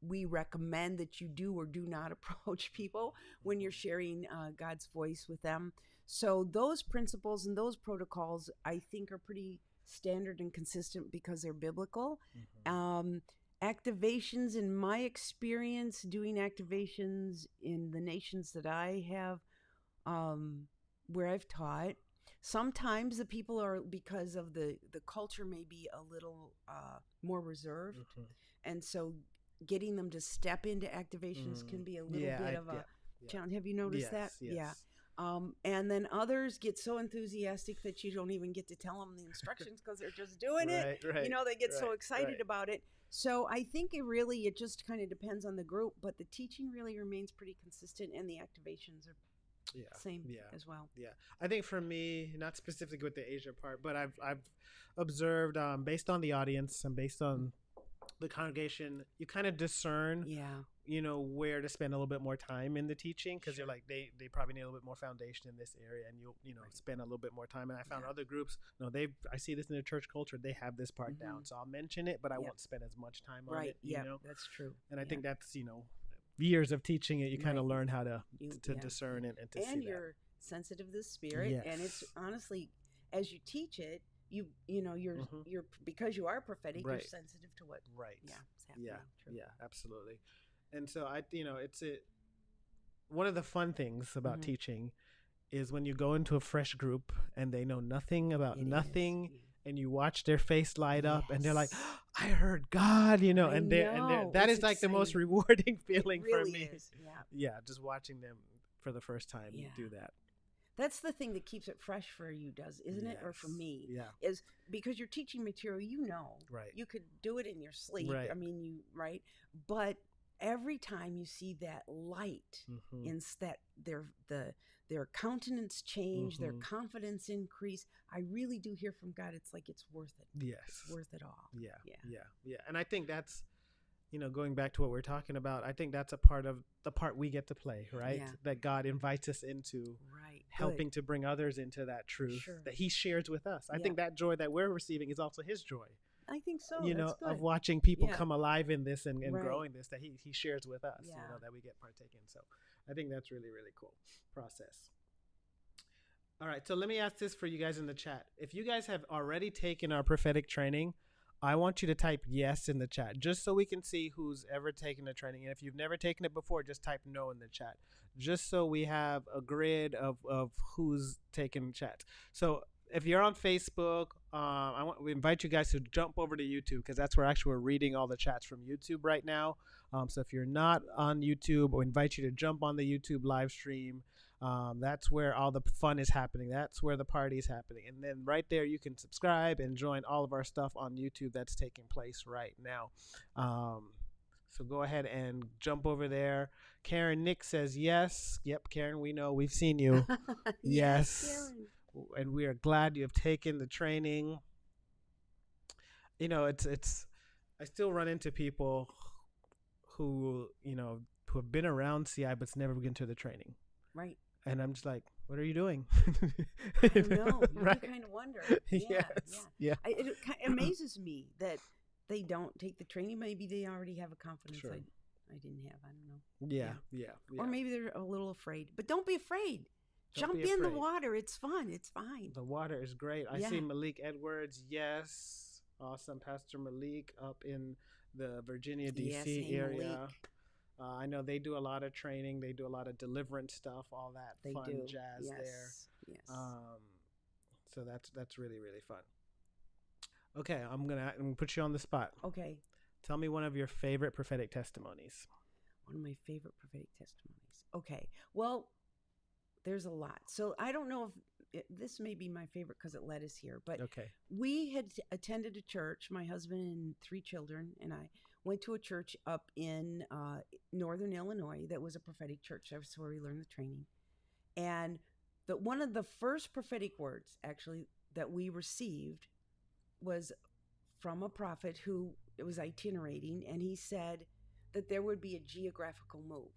we recommend that you do or do not approach people when you're sharing God's voice with them. So those principles and those protocols, I think, are pretty standard and consistent because they're biblical. Activations, in my experience, doing activations in the nations that I have, where I've taught, sometimes the people are, because of the culture, may be a little more reserved. And so getting them to step into activations can be a little bit of a challenge. Have you noticed that? Yes. And then others get so enthusiastic that you don't even get to tell them the instructions because they're just doing it. They get so excited about it. So I think it just kind of depends on the group, but the teaching really remains pretty consistent, and the activations are same as well. Yeah, I think for me, not specifically with the Asia part, but I've observed based on the audience and based on the congregation, you kind of discern, where to spend a little bit more time in the teaching, because you're like they probably need a little bit more foundation in this area, and you'll spend a little bit more time. And I found other groups, I see this in the church culture, they have this part down, so I'll mention it, but I won't spend as much time on it. That's true. And I think that's years of teaching it, you kind of learn how to discern and to see that. And you're sensitive to the Spirit, and it's honestly, as you teach it, you're because you are prophetic, you're sensitive to what is happening. True. Absolutely. And so it's one of the fun things about teaching is when you go into a fresh group and they know nothing about nothing. And you watch their face light up, and they're like, oh, "I heard God," and that is like the most rewarding feeling for me. Just watching them for the first time do that. That's the thing that keeps it fresh for you, isn't it? Or for me, is because you're teaching material, you could do it in your sleep. I mean, but every time you see that light, in that their countenance change, their confidence increase, I really do hear from God. It's like it's worth it. Yes, it's worth it all. Yeah. And I think that's, going back to what we're talking about, I think that's a part of the part we get to play, right? Yeah. That God invites us into, helping to bring others into that truth that He shares with us. I think that joy that we're receiving is also His joy. I think so. Of watching people come alive in this and growing this, that he shares with us, that we get partake in. So I think that's really, really cool process. All right. So let me ask this for you guys in the chat. If you guys have already taken our prophetic training, I want you to type yes in the chat, just so we can see who's ever taken the training. And if you've never taken it before, just type no in the chat, just so we have a grid of who's taken chat. So if you're on Facebook, we invite you guys to jump over to YouTube, because that's where actually we're reading all the chats from YouTube right now. So if you're not on YouTube, we invite you to jump on the YouTube live stream. That's where all the fun is happening. That's where the party is happening. And then right there, you can subscribe and join all of our stuff on YouTube that's taking place right now. So go ahead and jump over there. Karen Nick says yes. Yep, Karen, we know. We've seen you. Yes. Karen. And we are glad you have taken the training. It's I still run into people who have been around CI but's never been to the training. Right. And I'm just like, what are you doing? I don't know. You kind of wonder. Yeah. It amazes me that they don't take the training. Maybe they already have a confidence I didn't have. I don't know. Yeah. Or maybe they're a little afraid. But don't be afraid. Jump in the water. It's fun. It's fine. The water is great. I see Malik Edwards. Yes. Awesome. Pastor Malik up in the Virginia, D.C. area. I know they do a lot of training. They do a lot of deliverance stuff, all that fun jazz there. Yes. So that's really, really fun. Okay. I'm gonna put you on the spot. Okay. Tell me one of your favorite prophetic testimonies. One of my favorite prophetic testimonies. Okay. Well, there's a lot. So I don't know if this may be my favorite because it led us here, but we had attended a church, my husband and 3 children, and I went to a church up in northern Illinois that was a prophetic church. That's where we learned the training. And one of the first prophetic words, actually, that we received was from a prophet who was itinerating, and he said that there would be a geographical move.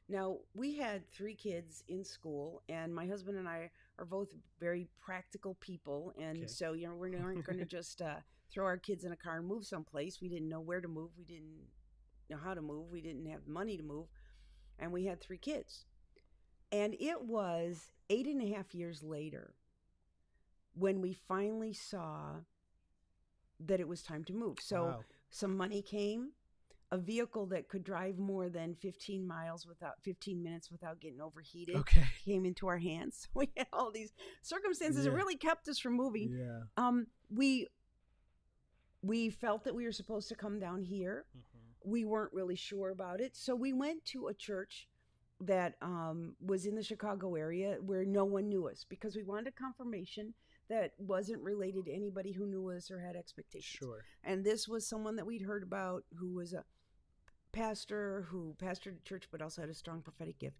Now, we had 3 kids in school, and my husband and I are both very practical people. And so, we weren't going to just throw our kids in a car and move someplace. We didn't know where to move. We didn't know how to move. We didn't have money to move. And we had 3 kids. And it was 8.5 years later when we finally saw that it was time to move. So some money came. A vehicle that could drive more than 15 minutes without getting overheated came into our hands. We had all these circumstances that really kept us from moving. We felt that we were supposed to come down here. We weren't really sure about it. So we went to a church that was in the Chicago area where no one knew us because we wanted a confirmation that wasn't related to anybody who knew us or had expectations. Sure. And this was someone that we'd heard about who was a pastor who pastored a church but also had a strong prophetic gift.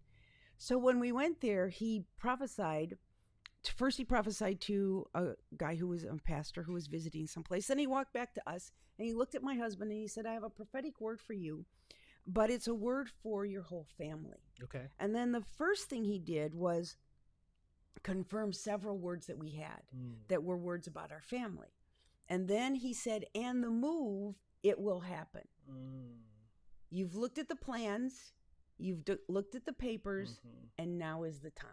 So when we went there, he prophesied. First, he prophesied to a guy who was a pastor who was visiting someplace. Then he walked back to us and he looked at my husband and he said, I have a prophetic word for you, but it's a word for your whole family. Okay. And then the first thing he did was confirm several words that we had that were words about our family. And then he said, and the move, it will happen. You've looked at the plans, you've looked at the papers, and now is the time.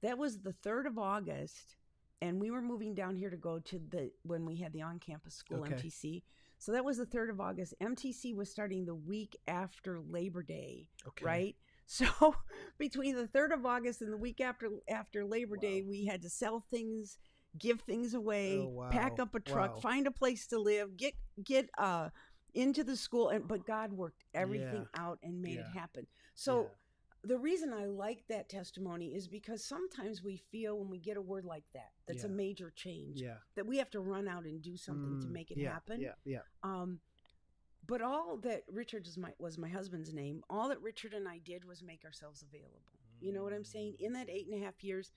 That was the 3rd of August, and we were moving down here to go to when we had the on-campus school, Okay. MTC. So that was the 3rd of August. MTC was starting the week after Labor Day, Okay. right? So between the 3rd of August and the week after Labor Day, we had to sell things, give things away, pack up a truck, find a place to live, get into the school, but God worked everything out and made it happen. So the reason I like that testimony is because sometimes we feel when we get a word like that, that's a major change, that we have to run out and do something to make it happen. But all that Richard was my husband's name. All that Richard and I did was make ourselves available. You know what I'm saying? In that 8.5 years,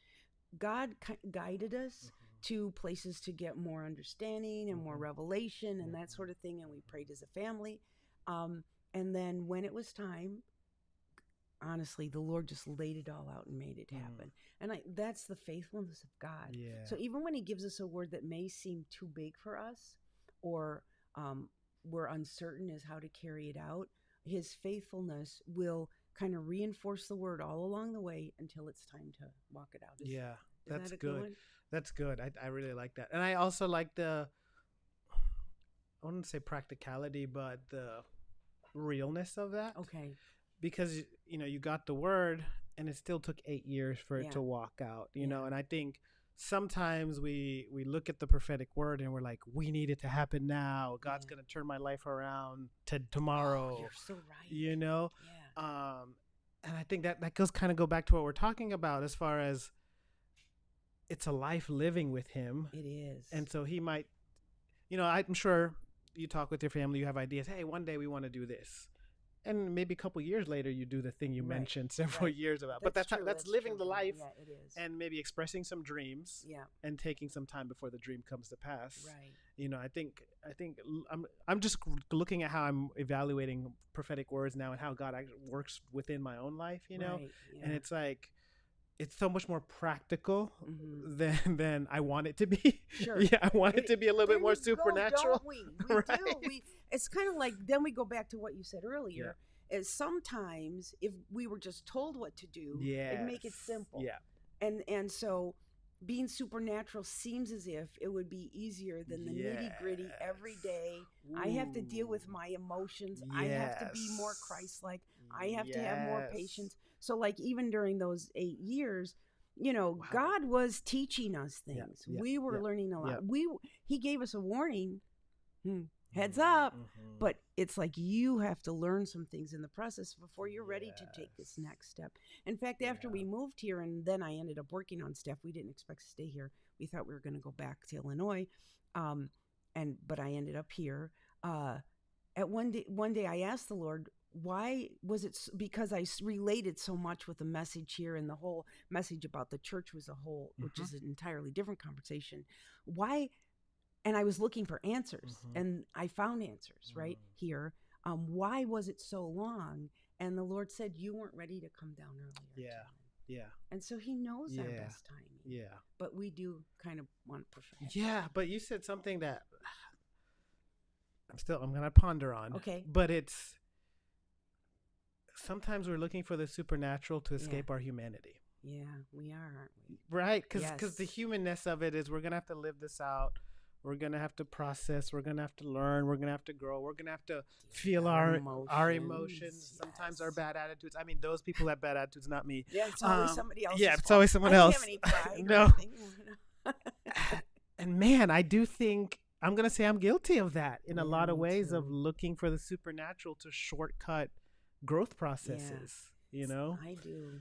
God guided us to places to get more understanding and more revelation and that sort of thing. And we prayed as a family. And then when it was time, honestly, the Lord just laid it all out and made it happen. And that's the faithfulness of God. So even when he gives us a word that may seem too big for us, or we're uncertain as how to carry it out, his faithfulness will kind of reinforce the word all along the way until it's time to walk it out. That's that good. That's good. I really like that. And I also like I wouldn't say practicality, but the realness of that. Okay. Because, you got the word and it still took 8 years for it to walk out, you know, and I think sometimes we look at the prophetic word and we're like, we need it to happen now. God's going to turn my life around to tomorrow. Oh, you're so right. You know? And I think that goes go back to what we're talking about as far as it's a life living with him. It is. And so he might, I'm sure you talk with your family, you have ideas. Hey, one day we want to do this. And maybe a couple years later, you do the thing you mentioned several years about. But that's living the life, it is. And maybe expressing some dreams, and taking some time before the dream comes to pass. Right. I think I'm just looking at how I'm evaluating prophetic words now and how God actually works within my own life. Right, and it's like it's so much more practical than I want it to be. Sure. I want it to be a little bit more supernatural. Don't we? We do. It's kind of like, then we go back to what you said earlier, is sometimes if we were just told what to do, it'd make it simple. And so being supernatural seems as if it would be easier than the nitty-gritty every day. I have to deal with my emotions. I have to be more Christ-like. I have to have more patience. So like even during those 8 years, God was teaching us things. We were learning a lot. He gave us a warning, heads up, but it's like you have to learn some things in the process before you're ready to take this next step. In fact, after we moved here and then I ended up working on staff, we didn't expect to stay here. We thought we were going to go back to Illinois. But I ended up here. At one day I asked the Lord, why was it? Because I related so much with the message here, and the whole message about the church was a whole, which is an entirely different conversation. Why? And I was looking for answers, and I found answers right here. Why was it so long? And the Lord said, you weren't ready to come down earlier. And so he knows our best timing. But we do kind of want to push ahead. But you said something that I'm going to ponder on. Okay. But it's, sometimes we're looking for the supernatural to escape our humanity. Yeah, we are, aren't we? Right? Because the humanness of it is we're going to have to live this out. We're going to have to process. We're going to have to learn. We're going to have to grow. We're going to have to feel our emotions, sometimes our bad attitudes. I mean, those people have bad attitudes, not me. Yeah, it's always somebody else. Yeah, it's always someone else. I don't have any pride. No. And man, I do think, I'm going to say I'm guilty of that in a lot of ways, of looking for the supernatural to shortcut growth processes. you know? I do.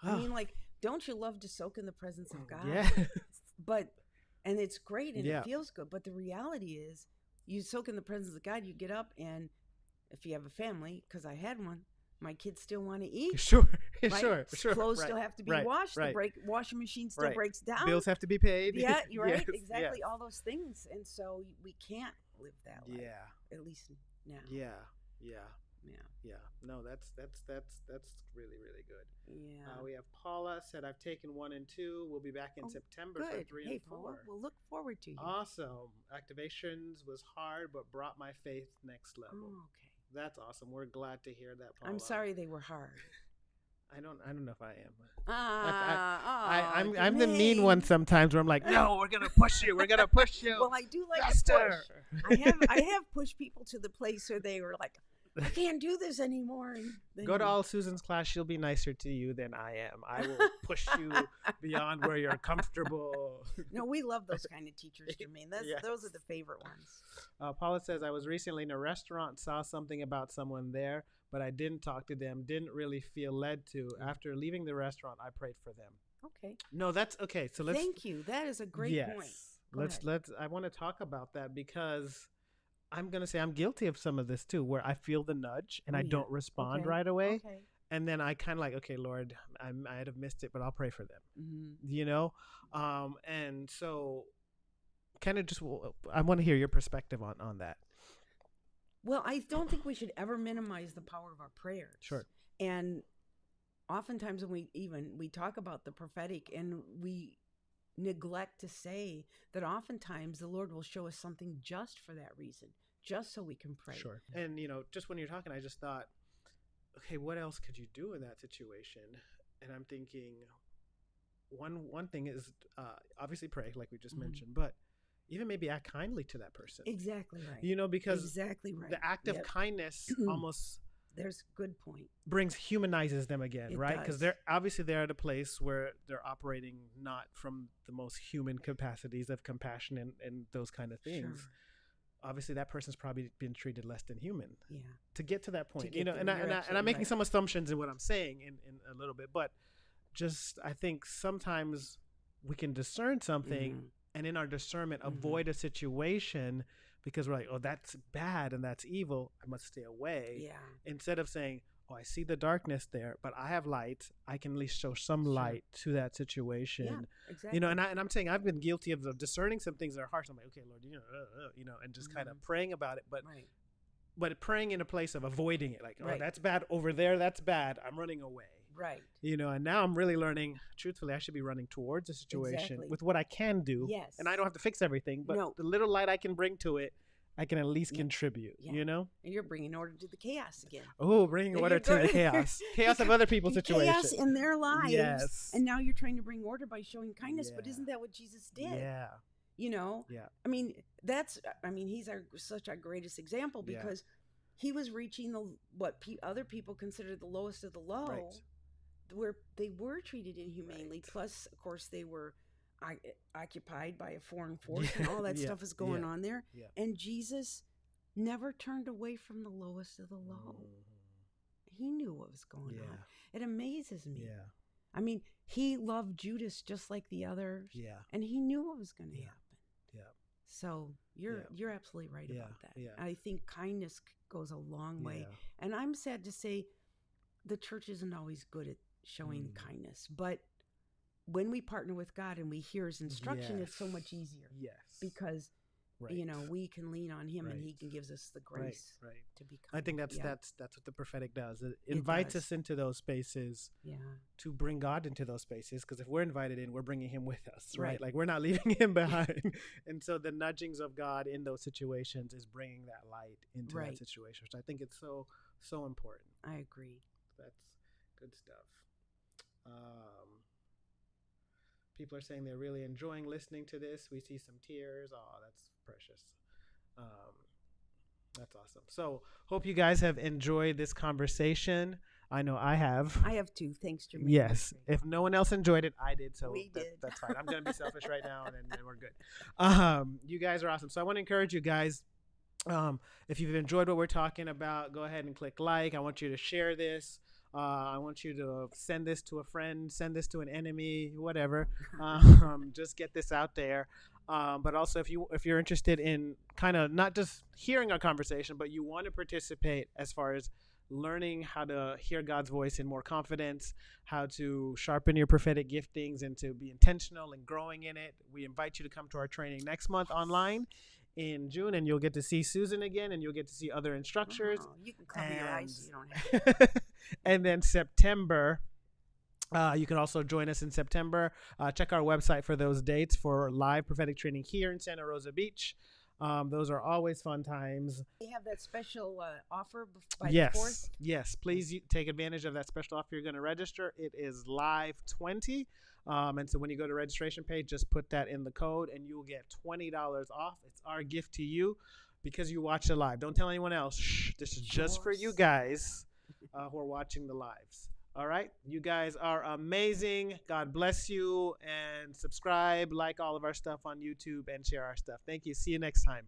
I mean, like, don't you love to soak in the presence of God? Yeah. But, and it's great and Yeah. it feels good. But the reality is, you soak in the presence of God, you get up, and if you have a family, because I had one, my kids still want to eat. Sure. Right? Sure. Clothes Right. still have to be Right. washed. Right. The washing machine still Right. breaks down. Bills have to be paid. Yeah, you're right. Yes, Exactly. yes. All those things. And so we can't live that life. Yeah. At least now. Yeah. Yeah. Yeah. Yeah. No, that's really, really good. Yeah. We have Paula said, I've taken 1 and 2. We'll be back in September for Good. 3 Hey, and 4. Paula, we'll look forward to you. Awesome. Activations was hard, but brought my faith next level. Oh, okay. That's awesome. We're glad to hear that, Paula. I'm sorry they were hard. I don't know if I am. I'm the mean one sometimes where I'm like, no, we're gonna push you. We're gonna push you. Well, I do like faster. to push. I have pushed people to the place where they were like, I can't do this anymore. And Go to all Susan's class. She'll be nicer to you than I am. I will push you beyond where you're comfortable. No, we love those kind of teachers, Jermaine. Yes. Those are the favorite ones. Paula says, I was recently in a restaurant, saw something about someone there, but I didn't talk to them, didn't really feel led to. After leaving the restaurant, I prayed for them. Okay. No, that's okay. So let's. Thank you. That is a great point. Let's. I want to talk about that because I'm gonna say I'm guilty of some of this too, where I feel the nudge and I don't respond right away, and then I kind of like, okay, Lord, I might have missed it, but I'll pray for them. Mm-hmm. You know, and so kind of just I want to hear your perspective on that. Well, I don't think we should ever minimize the power of our prayers. Sure. And oftentimes when we talk about the prophetic, and we neglect to say that oftentimes the Lord will show us something just for that reason, just so we can pray. Sure. And just when you're talking, I just thought, okay, what else could you do in that situation? And I'm thinking, one thing is obviously pray, like we just mentioned, but even maybe act kindly to that person. Exactly right. Because exactly right. The act of kindness almost there's a good point. Humanizes them again, right? Because they're at a place where they're operating not from the most human capacities of compassion and those kind of things. Sure. Obviously, that person's probably been treated less than human. Yeah. To get to that point, and I'm making some assumptions in what I'm saying in a little bit, but just I think sometimes we can discern something. And in our discernment, avoid a situation because we're like, oh, that's bad and that's evil. I must stay away. Yeah. Instead of saying, oh, I see the darkness there, but I have light. I can at least show some light to that situation. Yeah, exactly. And I'm saying I've been guilty of discerning some things that are harsh. I'm like, okay, Lord, and just kind of praying about it, but praying in a place of avoiding it, like, oh, that's bad over there. That's bad. I'm running away. Right. And now I'm really learning, truthfully, I should be running towards a situation with what I can do. Yes. And I don't have to fix everything, but the little light I can bring to it, I can at least contribute, And you're bringing order to the chaos again. Oh, bringing order to the chaos. Chaos of other people's situations. Chaos in their lives. Yes. And now you're trying to bring order by showing kindness, but isn't that what Jesus did? Yeah. Yeah. I mean, he's such our greatest example because he was reaching what other people consider the lowest of the low, where they were treated inhumanely. Plus, of course, they were occupied by a foreign force and all that stuff is going on there. Yeah. And Jesus never turned away from the lowest of the low. He knew what was going on. It amazes me. Yeah. I mean, he loved Judas just like the others. Yeah. And he knew what was going to happen. Yeah. So you're absolutely right about that. Yeah. I think kindness goes a long way. And I'm sad to say the church isn't always good at showing kindness, but when we partner with God and we hear his instruction, it's so much easier. Yes. Because we can lean on him and he can gives us the grace to be kind. I think that's what the prophetic does. It invites us into those spaces to bring God into those spaces, because if we're invited in, we're bringing him with us, right? Like we're not leaving him behind. And so the nudgings of God in those situations is bringing that light into that situation, which I think it's so important. I agree. That's good stuff. People are saying they're really enjoying listening to this. We see some tears. Oh, that's precious. That's awesome. So hope you guys have enjoyed this conversation. I know I have. I have too. Thanks, Jermaine. Yes. If no one else enjoyed it, I did. So that's fine. I'm going to be selfish right now, and then we're good. You guys are awesome. So I want to encourage you guys. If you've enjoyed what we're talking about, go ahead and click like. I want you to share this. I want you to send this to a friend, send this to an enemy, whatever. Just get this out there. But also, if you're interested in kind of not just hearing our conversation, but you want to participate as far as learning how to hear God's voice in more confidence, how to sharpen your prophetic giftings, and to be intentional and growing in it, we invite you to come to our training next month online in June, and you'll get to see Susan again, and you'll get to see other instructors. Wow, you can cover your eyes so you don't have And and then September, you can also join us in September. Check our website for those dates for live prophetic training here in Santa Rosa Beach. Those are always fun times. they have that special offer by the Yes, 4th. yes. Please take advantage of that special offer. You're going to register. It is live 20. And so when you go to registration page, just put that in the code and you'll get $20 off. It's our gift to you because you watch it live. Don't tell anyone else. Shh, this is just for you guys who are watching the lives. All right. You guys are amazing. God bless you. And subscribe, like all of our stuff on YouTube, and share our stuff. Thank you. See you next time.